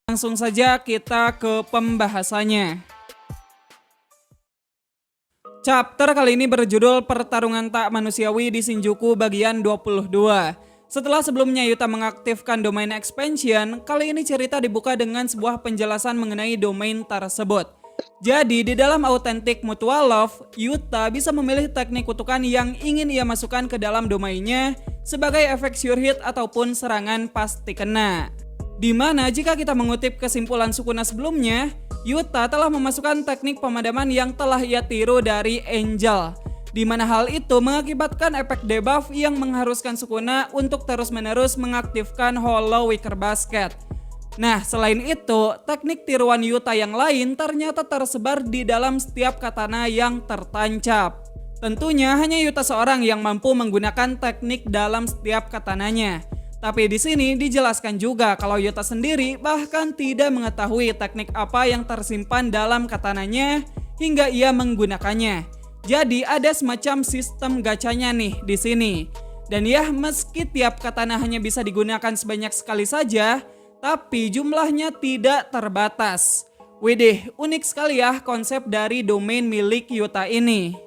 Langsung saja kita ke pembahasannya. Chapter kali ini berjudul Pertarungan Tak Manusiawi di Shinjuku bagian 22. Setelah sebelumnya Yuta mengaktifkan domain expansion, kali ini cerita dibuka dengan sebuah penjelasan mengenai domain tersebut. Jadi di dalam Authentic Mutual Love, Yuta bisa memilih teknik kutukan yang ingin ia masukkan ke dalam domainnya sebagai efek sure hit ataupun serangan pasti kena. Dimana jika kita mengutip kesimpulan Sukuna sebelumnya, Yuta telah memasukkan teknik pemadaman yang telah ia tiru dari Angel. Dimana hal itu mengakibatkan efek debuff yang mengharuskan Sukuna untuk terus-menerus mengaktifkan Hollow Wicker Basket. Nah, selain itu, teknik tiruan Yuta yang lain ternyata tersebar di dalam setiap katana yang tertancap. Tentunya hanya Yuta seorang yang mampu menggunakan teknik dalam setiap katananya. Tapi di sini dijelaskan juga kalau Yuta sendiri bahkan tidak mengetahui teknik apa yang tersimpan dalam katananya hingga ia menggunakannya. Jadi ada semacam sistem gacanya nih di sini. Dan ya, meski tiap katana hanya bisa digunakan sebanyak sekali saja, tapi jumlahnya tidak terbatas. Widih, unik sekali ya konsep dari domain milik Yuta ini.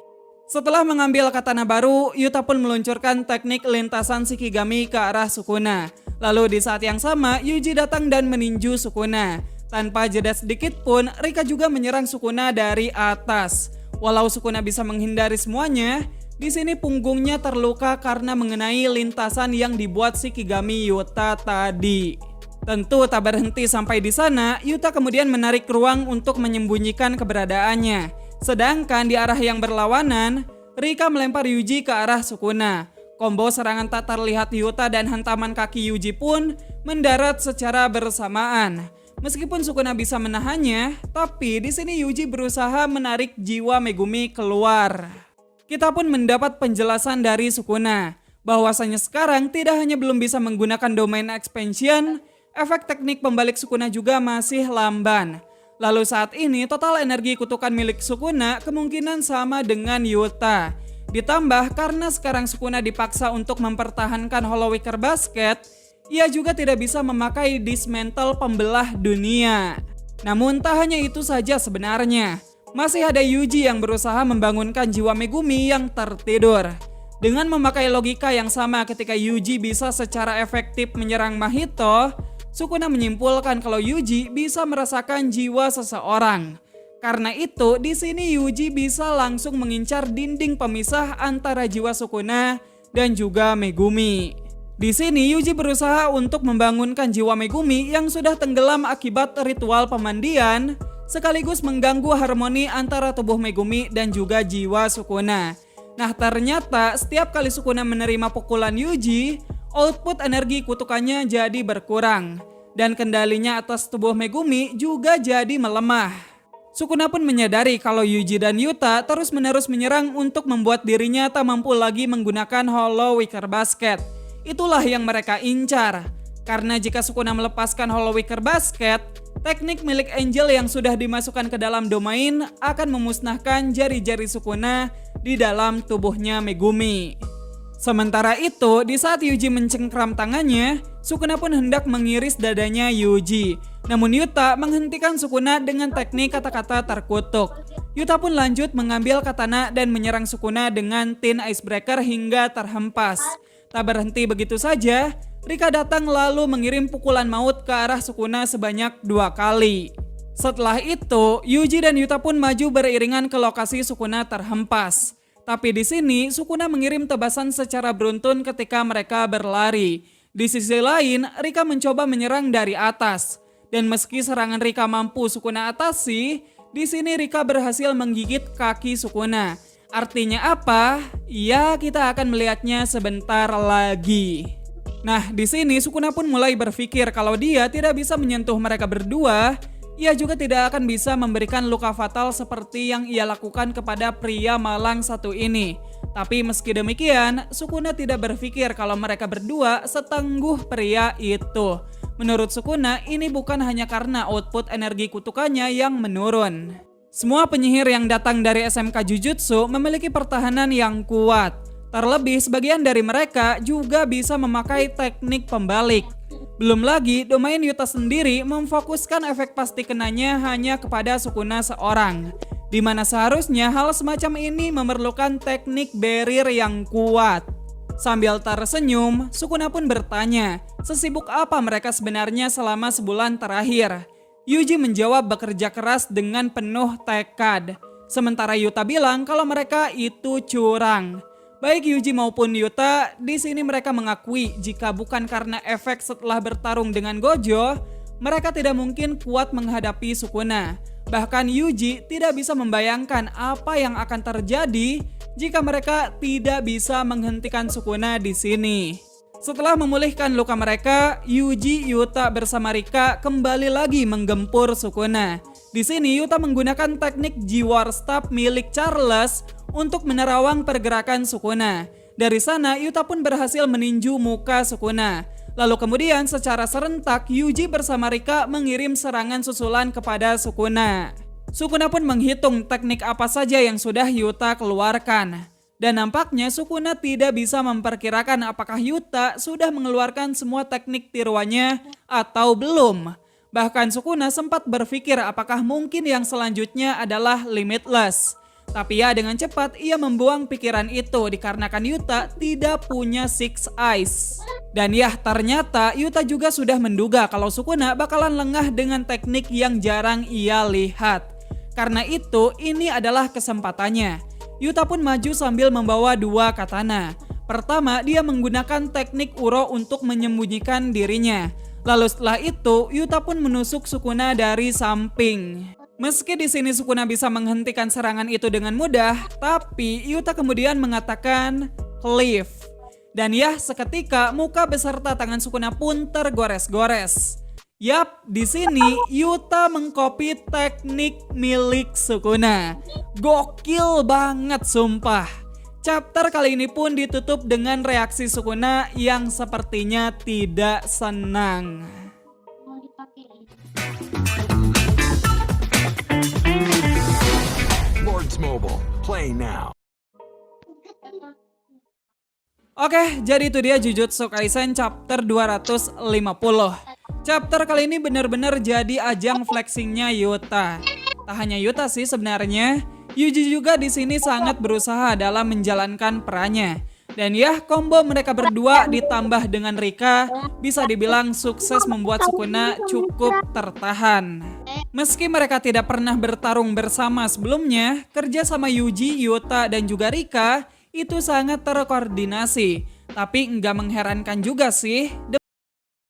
Setelah mengambil katana baru, Yuta pun meluncurkan teknik lintasan Shikigami ke arah Sukuna. Lalu di saat yang sama, Yuji datang dan meninju Sukuna. Tanpa jeda sedikit pun, Rika juga menyerang Sukuna dari atas. Walau Sukuna bisa menghindari semuanya, di sini punggungnya terluka karena mengenai lintasan yang dibuat Shikigami Yuta tadi. Tentu tak berhenti sampai di sana, Yuta kemudian menarik ruang untuk menyembunyikan keberadaannya. Sedangkan di arah yang berlawanan, Rika melempar Yuji ke arah Sukuna. Combo serangan tak terlihat Yuta dan hantaman kaki Yuji pun mendarat secara bersamaan. Meskipun Sukuna bisa menahannya, tapi di sini Yuji berusaha menarik jiwa Megumi keluar. Kita pun mendapat penjelasan dari Sukuna bahwasanya sekarang tidak hanya belum bisa menggunakan domain expansion, efek teknik pembalik Sukuna juga masih lamban. Lalu saat ini total energi kutukan milik Sukuna kemungkinan sama dengan Yuta. Ditambah karena sekarang Sukuna dipaksa untuk mempertahankan Hollow Wicker Basket, ia juga tidak bisa memakai dismantle pembelah dunia. Namun tak hanya itu saja sebenarnya. Masih ada Yuji yang berusaha membangunkan jiwa Megumi yang tertidur. Dengan memakai logika yang sama ketika Yuji bisa secara efektif menyerang Mahito, Sukuna menyimpulkan kalau Yuji bisa merasakan jiwa seseorang. Karena itu, di sini Yuji bisa langsung mengincar dinding pemisah antara jiwa Sukuna dan juga Megumi. Di sini Yuji berusaha untuk membangunkan jiwa Megumi yang sudah tenggelam akibat ritual pemandian, sekaligus mengganggu harmoni antara tubuh Megumi dan juga jiwa Sukuna. Nah, ternyata setiap kali Sukuna menerima pukulan Yuji, output energi kutukannya jadi berkurang. Dan kendalinya atas tubuh Megumi juga jadi melemah. Sukuna pun menyadari kalau Yuji dan Yuta terus-menerus menyerang untuk membuat dirinya tak mampu lagi menggunakan Hollow Wicker Basket. Itulah yang mereka incar. Karena jika Sukuna melepaskan Hollow Wicker Basket, teknik milik Angel yang sudah dimasukkan ke dalam domain akan memusnahkan jari-jari Sukuna di dalam tubuhnya Megumi. Sementara itu, di saat Yuji mencengkram tangannya, Sukuna pun hendak mengiris dadanya Yuji. Namun Yuta menghentikan Sukuna dengan teknik kata-kata terkutuk. Yuta pun lanjut mengambil katana dan menyerang Sukuna dengan Tin Icebreaker hingga terhempas. Tak berhenti begitu saja, Rika datang lalu mengirim pukulan maut ke arah Sukuna sebanyak 2 kali. Setelah itu, Yuji dan Yuta pun maju beriringan ke lokasi Sukuna terhempas. Tapi di sini Sukuna mengirim tebasan secara beruntun ketika mereka berlari. Di sisi lain, Rika mencoba menyerang dari atas. Dan meski serangan Rika mampu Sukuna atasi, di sini Rika berhasil menggigit kaki Sukuna. Artinya apa? Ya, kita akan melihatnya sebentar lagi. Nah, di sini Sukuna pun mulai berpikir kalau dia tidak bisa menyentuh mereka berdua. Ia juga tidak akan bisa memberikan luka fatal seperti yang ia lakukan kepada pria malang satu ini. Tapi meski demikian, Sukuna tidak berpikir kalau mereka berdua setangguh pria itu. Menurut Sukuna, ini bukan hanya karena output energi kutukannya yang menurun. Semua penyihir yang datang dari SMK Jujutsu memiliki pertahanan yang kuat. Terlebih sebagian dari mereka juga bisa memakai teknik pembalik. Belum lagi, domain Yuta sendiri memfokuskan efek pasti kenanya hanya kepada Sukuna seorang, di mana seharusnya hal semacam ini memerlukan teknik barrier yang kuat. Sambil tersenyum, Sukuna pun bertanya, sesibuk apa mereka sebenarnya selama sebulan terakhir. Yuji menjawab bekerja keras dengan penuh tekad. Sementara Yuta bilang kalau mereka itu curang. Baik Yuji maupun Yuta, di sini mereka mengakui jika bukan karena efek setelah bertarung dengan Gojo, mereka tidak mungkin kuat menghadapi Sukuna. Bahkan Yuji tidak bisa membayangkan apa yang akan terjadi jika mereka tidak bisa menghentikan Sukuna di sini. Setelah memulihkan luka mereka, Yuji, Yuta bersama Rika kembali lagi menggempur Sukuna. Di sini Yuta menggunakan teknik G-War Stab milik Charles untuk menerawang pergerakan Sukuna. Dari sana Yuta pun berhasil meninju muka Sukuna. Lalu kemudian secara serentak Yuji bersama Rika mengirim serangan susulan kepada Sukuna. Sukuna pun menghitung teknik apa saja yang sudah Yuta keluarkan. Dan nampaknya Sukuna tidak bisa memperkirakan apakah Yuta sudah mengeluarkan semua teknik tiruannya atau belum. Bahkan Sukuna sempat berpikir apakah mungkin yang selanjutnya adalah Limitless. Tapi ya dengan cepat ia membuang pikiran itu dikarenakan Yuta tidak punya Six Eyes. Dan ya ternyata Yuta juga sudah menduga kalau Sukuna bakalan lengah dengan teknik yang jarang ia lihat. Karena itu ini adalah kesempatannya. Yuta pun maju sambil membawa dua katana. Pertama dia menggunakan teknik Uro untuk menyembunyikan dirinya. Lalu setelah itu Yuta pun menusuk Sukuna dari samping. Meski di sini Sukuna bisa menghentikan serangan itu dengan mudah, tapi Yuta kemudian mengatakan Cliff. Dan ya seketika muka beserta tangan Sukuna pun tergores-gores. Yap, di sini Yuta mengcopy teknik milik Sukuna. Gokil banget sumpah. Chapter kali ini pun ditutup dengan reaksi Sukuna yang sepertinya tidak senang. Mobile, play now. Oke, jadi itu dia Jujutsu Kaisen chapter 250. Chapter kali ini benar-benar jadi ajang flexingnya Yuta. Tak hanya Yuta sih sebenarnya, Yuji juga di sini sangat berusaha dalam menjalankan perannya. Dan ya, combo mereka berdua ditambah dengan Rika bisa dibilang sukses membuat Sukuna cukup tertahan. Meski mereka tidak pernah bertarung bersama sebelumnya, kerja sama Yuji, Yuta, dan juga Rika itu sangat terkoordinasi. Tapi nggak mengherankan juga sih,